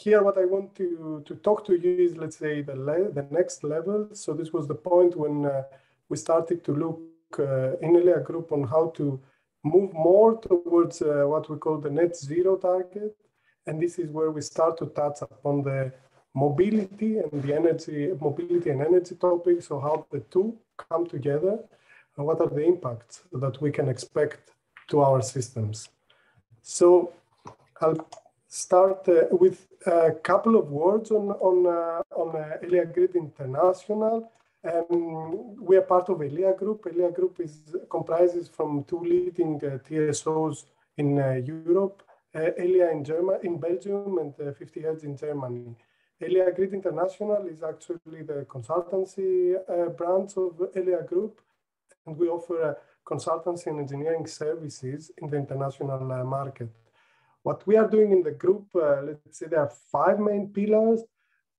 here, what I want to talk to you is, let's say, the next level. So this was the point when we started to look in Elia Group on how to move more towards what we call the net zero target. And this is where we start to touch upon the mobility and the mobility and energy topics. So how the two come together and what are the impacts that we can expect to our systems. So I'll start with a couple of words on Elia Grid International. We are part of Elia Group. Elia Group comprises from two leading TSOs in Europe, Elia in Belgium and 50Hertz in Germany. Elia Grid International is actually the consultancy branch of Elia Group, and we offer consultancy and engineering services in the international market. What we are doing in the group, let's say there are 5 main pillars.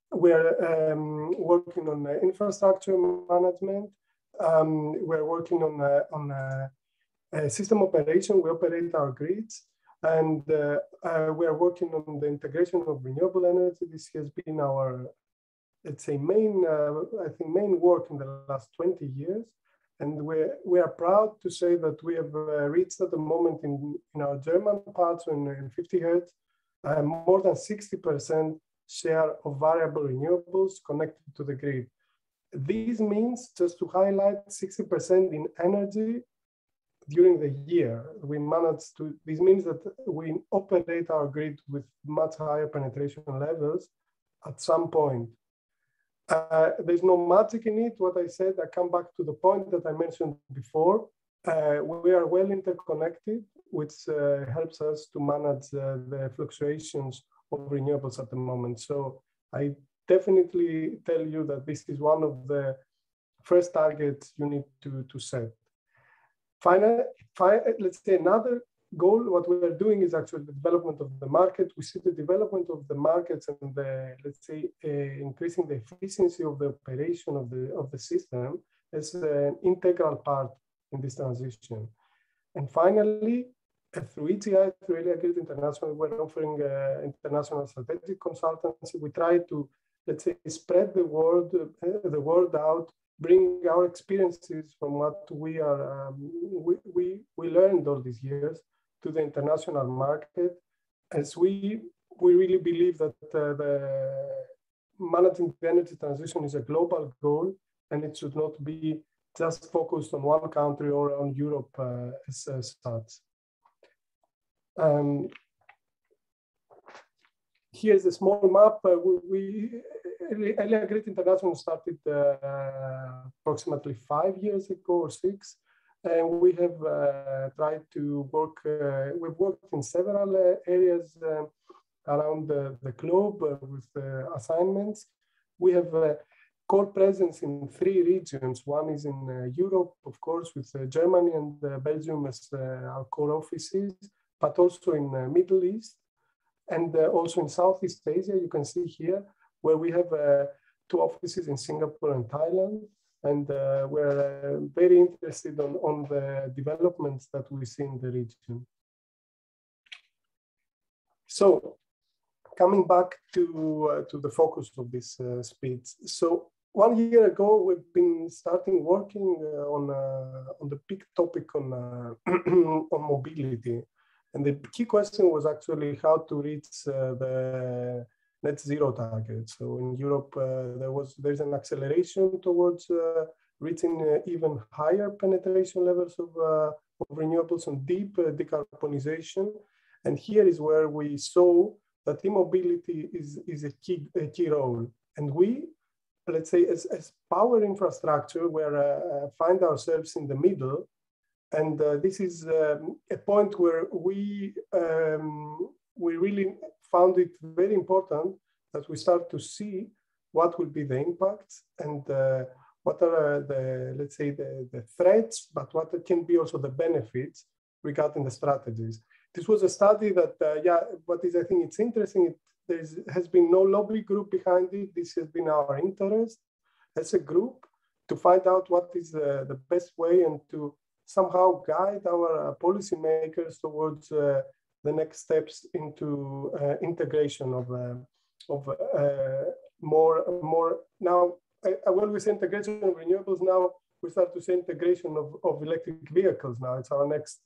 We're working on infrastructure management. We're working on system operation. We operate our grids. And we are working on the integration of renewable energy. This has been our, let's say, main work in the last 20 years. And we are proud to say that we have reached at the moment in our German parts in 50Hertz, more than 60% share of variable renewables connected to the grid. This means, just to highlight, 60% in energy during the year. We managed to, this means that we operate our grid with much higher penetration levels at some point. There's no magic in it. What I said, I come back to the point that I mentioned before. We are well interconnected, which helps us to manage the fluctuations of renewables at the moment. So I definitely tell you that this is one of the first targets you need to set. Finally, let's say another goal, what we are doing is actually the development of the market. We see the development of the markets and the, let's say, increasing the efficiency of the operation of the system as an integral part in this transition. And finally, through EGI, through Elia Grid International, we're offering international strategic consultancy. We try to, let's say, spread the word out, bring our experiences from what we are we learned all these years to the international market, as we really believe that the managing the energy transition is a global goal, and it should not be just focused on one country or on Europe as such. Here's a small map. Elia Grid International started approximately 5 years ago or 6. And we have tried to work, we've worked in several areas around the globe with assignments. We have a core presence in 3 regions. One is in Europe, of course, with Germany and Belgium as our core offices, but also in the Middle East and also in Southeast Asia. You can see here where we have 2 offices in Singapore and Thailand. And we're very interested on the developments that we see in the region. So coming back to the focus of this speech. So 1 year ago, we've been starting working on the big topic on mobility. And the key question was actually how to reach the net zero target. So in Europe, there's an acceleration towards reaching even higher penetration levels of renewables and deep decarbonization. And here is where we saw that e-mobility is a key role. And we, let's say, as power infrastructure, we find ourselves in the middle. And this is a point where we really found it very important that we start to see what will be the impacts and what are the, let's say, the threats, but what can be also the benefits regarding the strategies. This was a study that, I think it's interesting, there has been no lobby group behind it. This has been our interest as a group to find out what is the best way and to somehow guide our policymakers towards the next steps into integration more now. I always say integration of renewables. Now we start to see integration of electric vehicles. Now it's our next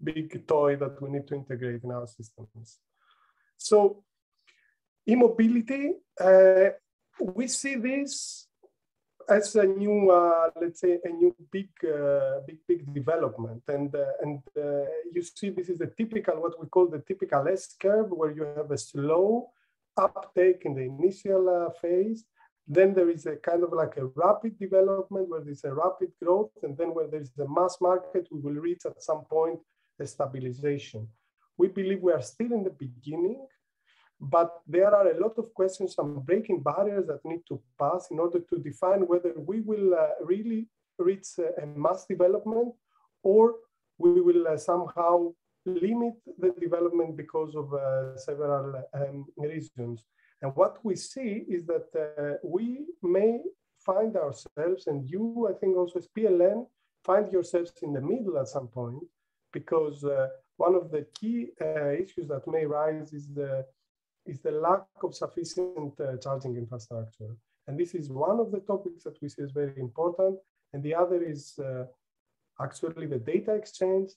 big toy that we need to integrate in our systems. So e-mobility, we see this as a new, let's say, a new big development. And you see, this is the typical, what we call the typical S-curve, where you have a slow uptake in the initial phase. Then there is a kind of like a rapid development where there's a rapid growth. And then where there's the mass market, we will reach at some point a stabilization. We believe we are still in the beginning, but there are a lot of questions, some breaking barriers that need to pass in order to define whether we will really reach a mass development, or we will somehow limit the development because of several reasons. And what we see is that we may find ourselves, and you, I think also as PLN, find yourselves in the middle at some point, because one of the key issues that may rise is the lack of sufficient charging infrastructure. And this is one of the topics that we see as very important. And the other is actually the data exchange,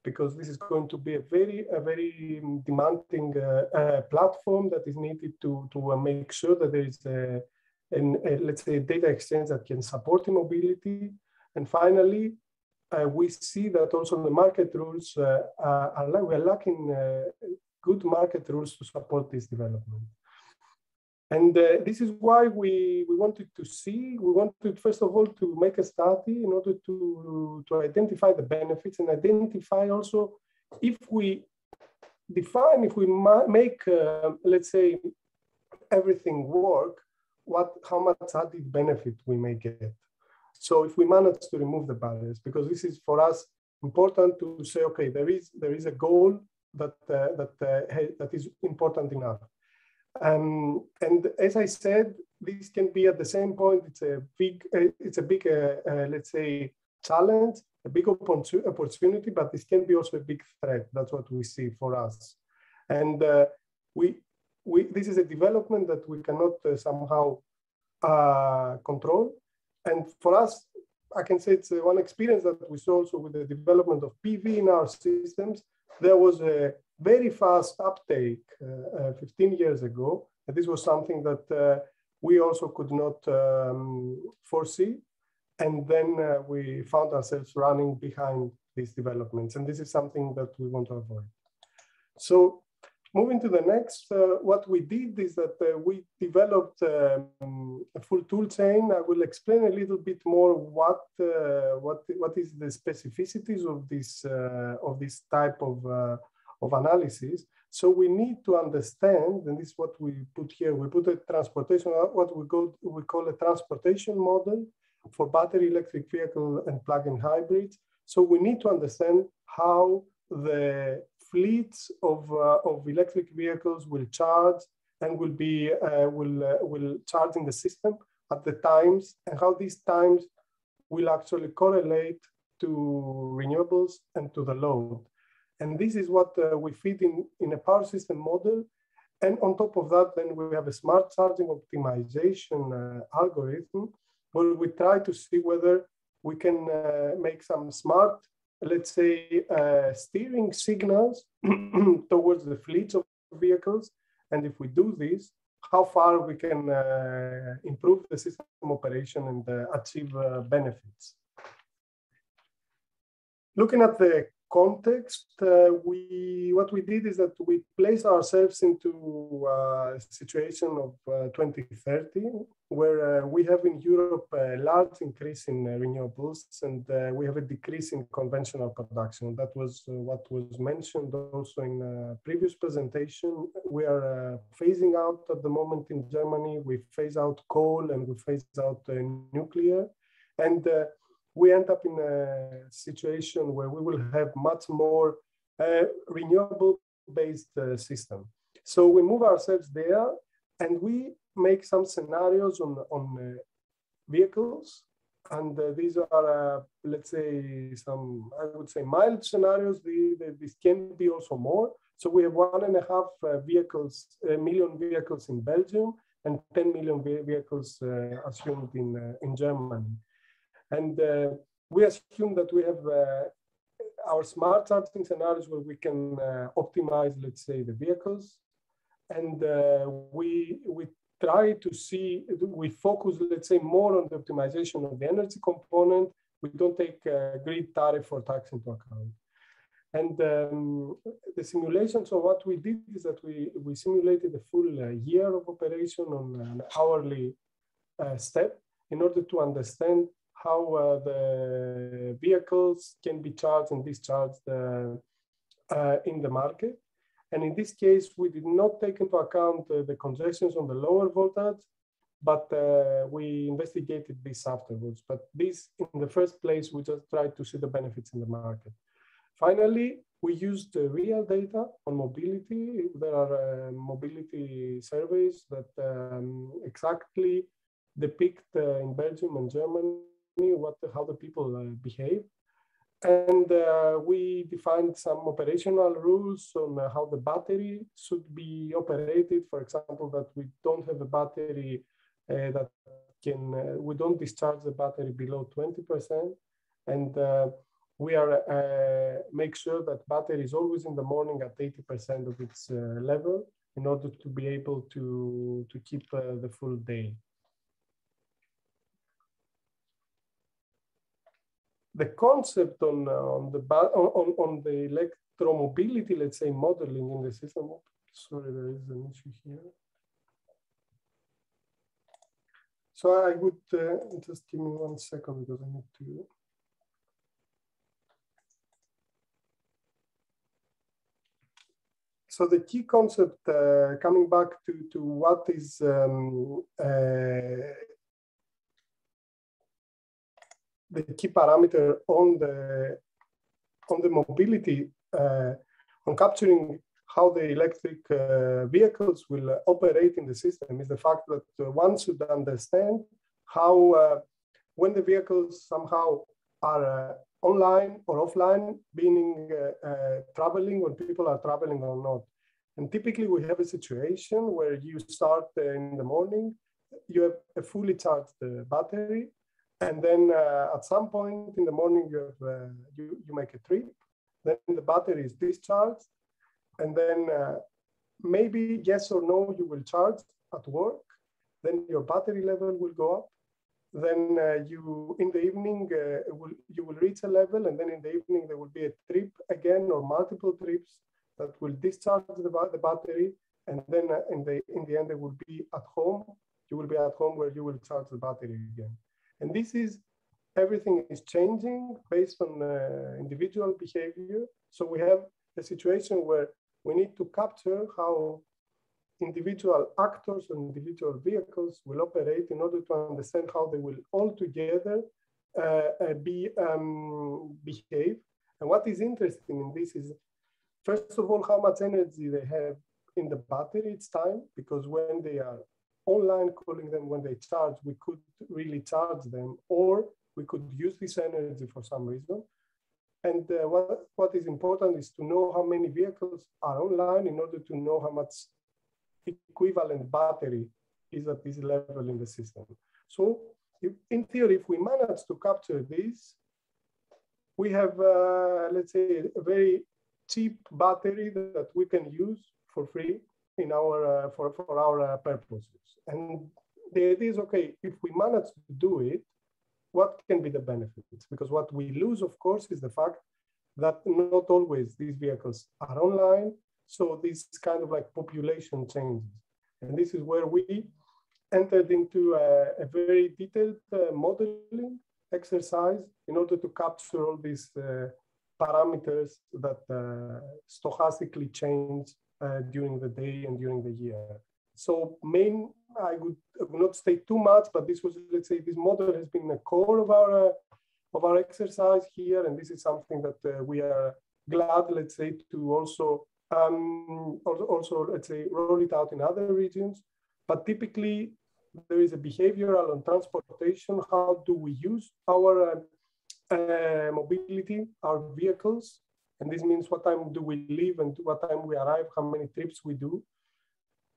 because this is going to be a very demanding platform that is needed to make sure that there is let's say, data exchange that can support mobility. And finally, we see that also the market rules we are lacking good market rules to support this development. And this is why we wanted to see, we wanted first of all to make a study in order to identify the benefits and identify also if we define, if we make, let's say, everything work, how much added benefit we may get. So if we manage to remove the barriers, because this is for us important to say, okay, there is a goal that is important enough. And as I said, this can be at the same point, it's a big, let's say, challenge, a big opportunity, but this can be also a big threat. That's what we see for us. And this is a development that we cannot somehow control. And for us, I can say it's one experience that we saw also with the development of PV in our systems. There was a very fast uptake 15 years ago. And this was something that we also could not foresee. And then we found ourselves running behind these developments. And this is something that we want to avoid. So moving to the next, what we did is that we developed a full tool chain. I will explain a little bit more what is the specificities of this type of analysis. So we need to understand, and this is what we put here. We put a transportation, what we call a transportation model for battery electric vehicle and plug-in hybrids. So we need to understand how the fleets of electric vehicles will charge and will charge in the system at the times, and how these times will actually correlate to renewables and to the load. And this is what we feed in a power system model. And on top of that, then we have a smart charging optimization algorithm, where we try to see whether we can make some smart, let's say, steering signals towards the fleets of vehicles. And if we do this, how far we can improve the system operation and achieve benefits. Looking at the context, what we did is that we place ourselves into a situation of 2030, where we have in Europe a large increase in renewables, and we have a decrease in conventional production. That was what was mentioned also in a previous presentation. We are phasing out at the moment in Germany. We phase out coal and we phase out nuclear. And we end up in a situation where we will have much more renewable-based system. So we move ourselves there, and we make some scenarios on vehicles. And these are, let's say, some, I would say, mild scenarios. This can be also more. So we have 1.5 million vehicles in Belgium and 10 million vehicles assumed in Germany. And we assume that we have our smart charging scenarios where we can optimize, let's say, the vehicles. And we try to see, we focus, let's say, more on the optimization of the energy component. We don't take grid tariff or tax into account. And the simulation, so what we did is that we simulated a full year of operation on an hourly step in order to understand how the vehicles can be charged and discharged in the market. And in this case, we did not take into account the congestions on the lower voltage, but we investigated this afterwards. But this, in the first place, we just tried to see the benefits in the market. Finally, we used real data on mobility. There are mobility surveys that exactly depict in Belgium and Germany how the people behave. And we defined some operational rules on how the battery should be operated. For example, that we don't have a battery that can, we don't discharge the battery below 20%. And we are make sure that battery is always in the morning at 80% of its level in order to be able to keep the full day. The concept on the electromobility, let's say, modeling in the system. Sorry, there is an issue here. So I would just give me 1 second because I need to. So the key concept, coming back to what is the key parameter on the mobility, on capturing how the electric vehicles will operate in the system, is the fact that one should understand how when the vehicles somehow are online or offline, meaning traveling, when people are traveling or not. And typically we have a situation where you start in the morning, you have a fully charged battery, and then at some point in the morning you have you make a trip, then the battery is discharged, and then maybe yes or no you will charge at work, then your battery level will go up. Then you, in the evening, you will reach a level, and then in the evening there will be a trip again or multiple trips that will discharge the battery, and then in the end they will be at home. You will be at home where you will charge the battery again. And this is, everything is changing based on individual behavior. So we have a situation where we need to capture how individual actors and individual vehicles will operate in order to understand how they will all together behave. And what is interesting in this is, first of all, how much energy they have in the battery each time, because when they are online, calling them when they charge, we could really charge them, or we could use this energy for some reason. And what is important is to know how many vehicles are online in order to know how much equivalent battery is at this level in the system. So in theory, if we manage to capture this, we have, let's say, a very cheap battery that we can use for free in our, for our purposes. And the idea is, okay, if we manage to do it, what can be the benefits? Because what we lose, of course, is the fact that not always these vehicles are online. So this kind of like population changes. And this is where we entered into a very detailed modeling exercise in order to capture all these parameters that stochastically change during the day and during the year. So I would not state too much, but this was, let's say, this model has been the core of our exercise here. And this is something that we are glad, let's say, to also let's say, roll it out in other regions. But typically, there is a behavioral on transportation. How do we use our mobility, our vehicles? and this means what time do we leave and what time we arrive, how many trips we do.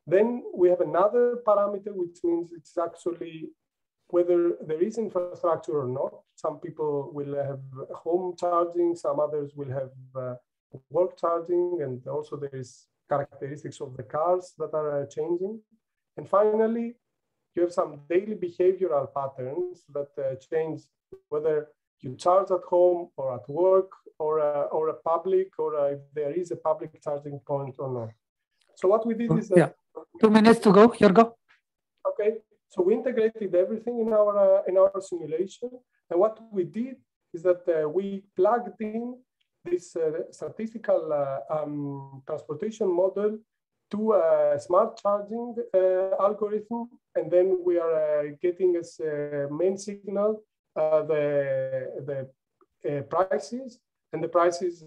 Then we have another parameter, which means it's actually whether there is infrastructure or not. Some people will have home charging, some others will have work charging, and also there is characteristics of the cars that are changing. And finally, you have some daily behavioral patterns that change whether you charge at home or at work or a public, or if there is a public charging point or not. So what we did is that— Yeah, 2 minutes to go. Here go. Okay, so we integrated everything in our simulation, and what we did is that we plugged in this statistical transportation model to a smart charging algorithm, and then we are getting as main signal the prices, and the prices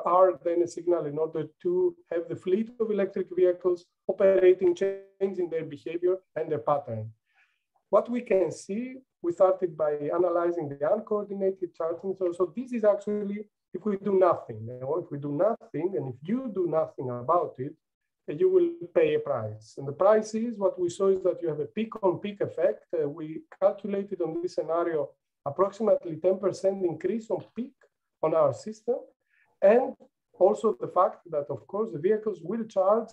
are then a signal in order to have the fleet of electric vehicles operating, changing their behavior and their pattern. What we can see, we started by analyzing the uncoordinated charging. So this is actually if we do nothing. If we do nothing, and if you do nothing about it, you will pay a price. And the price is, what we saw is that you have a peak-on-peak effect. We calculated on this scenario approximately 10% increase on peak on our system. And also the fact that, of course, the vehicles will charge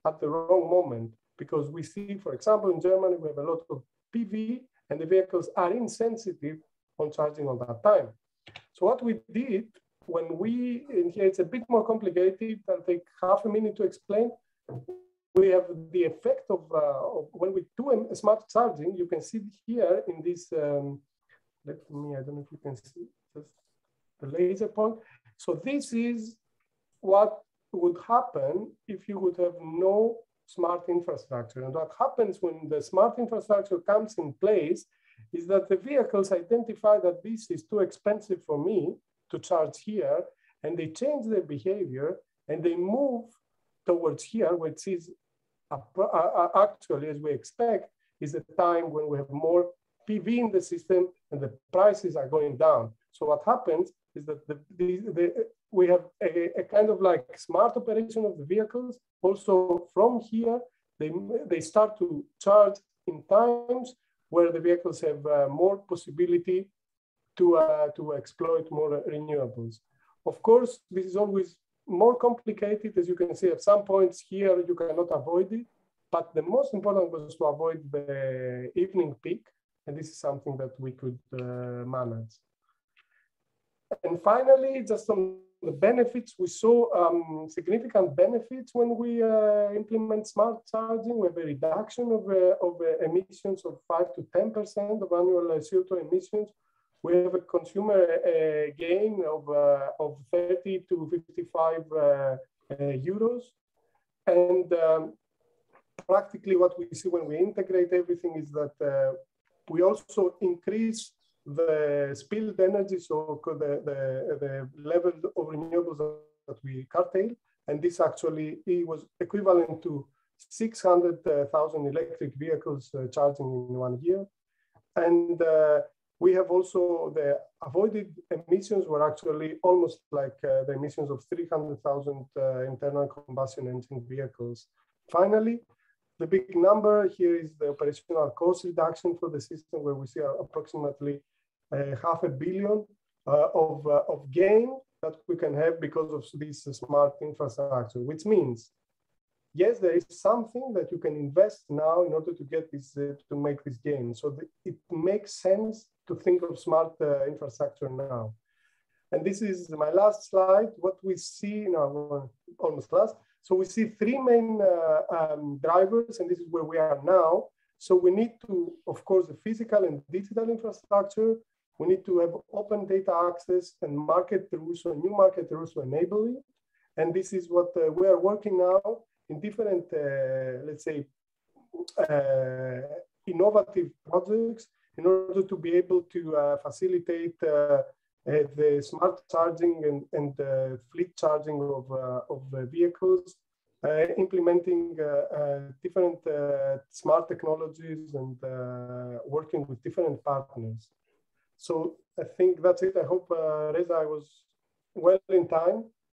at the wrong moment, because we see, for example, in Germany, we have a lot of PV, and the vehicles are insensitive on charging on that time. So what we did when we, and here it's a bit more complicated, I'll take half a minute to explain. We have the effect of when we do a smart charging, you can see here in this, I don't know if you can see just the laser point. So this is what would happen if you would have no smart infrastructure. And what happens when the smart infrastructure comes in place is that the vehicles identify that this is too expensive for me to charge here, and they change their behavior and they move towards here, which is actually, as we expect, is a time when we have more PV in the system and the prices are going down. So what happens is that we have a kind of like smart operation of the vehicles. Also from here, they start to charge in times where the vehicles have more possibility to exploit more renewables. Of course, this is always more complicated. As you can see, at some points here, you cannot avoid it. But the most important was to avoid the evening peak. And this is something that we could manage. And finally, just on the benefits, we saw significant benefits when we implement smart charging. We have a reduction of emissions of 5 to 10% of annual CO2 emissions. We have a consumer gain of 30 to 55 euros. And practically what we see when we integrate everything is that we also increase the spilled energy, so the level of renewables that we curtail. And this actually was equivalent to 600,000 electric vehicles charging in 1 year. And we have also the avoided emissions were actually almost like the emissions of 300,000 internal combustion engine vehicles. Finally, the big number here is the operational cost reduction for the system, where we see approximately $500 million of gain that we can have because of this smart infrastructure, which means, yes, there is something that you can invest now in order to get this, to make this gain. So it makes sense to think of smart infrastructure now. And this is my last slide. What we see now, almost last. So we see three main drivers, and this is where we are now. So we need to, of course, the physical and digital infrastructure. We need to have open data access and market rules, so new market rules to enable it. And this is what we are working now in different, let's say, innovative projects in order to be able to facilitate the smart charging and fleet charging of the vehicles, implementing different smart technologies and working with different partners. So I think that's it. I hope, Reza, I was well in time.